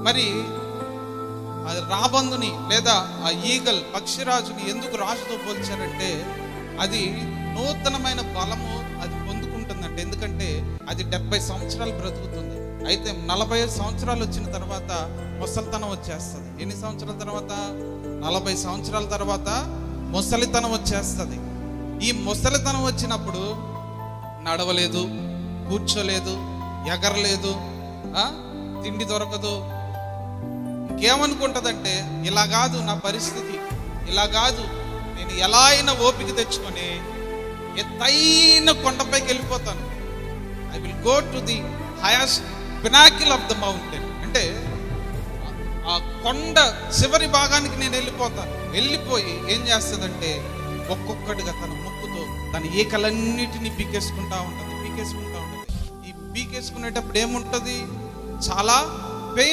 మరి అది రాబందుని లేదా ఆ ఈగల్ పక్షిరాజుని ఎందుకు రాజుతో పోల్చారంటే అది నూతనమైన బలము అది పొందుకుంటుందంటే, ఎందుకంటే అది 70 సంవత్సరాలు బ్రతుకుతుంది. అయితే 45 సంవత్సరాలు వచ్చిన తర్వాత ముసలితనం వచ్చేస్తుంది. ఎన్ని సంవత్సరాల తర్వాత? 40 సంవత్సరాల తర్వాత ముసలితనం వచ్చేస్తుంది. ఈ ముసలితనం వచ్చినప్పుడు నడవలేదు, కూర్చోలేదు, ఎగరలేదు, తిండి దొరకదు. ఇంకేమనుకుంటుందంటే, ఇలా కాదు నా పరిస్థితి, ఇలా కాదు, నేను ఎలా అయినా ఓపిక తెచ్చుకొని ఎత్తైన కొండపైకి వెళ్ళిపోతాను. I will go to the highest Pinnacle of the mountain. అంటే ఆ కొండ చివరి భాగానికి నేను వెళ్ళిపోతాను. వెళ్ళిపోయి ఏం చేస్తుందంటే ఒక్కొక్కటిగా తన ముక్కుతో తన ఈకలన్నిటినీ పీకేసుకుంటా ఉంటుంది. ఈ పీకేసుకునేటప్పుడు ఏముంటుంది? చాలా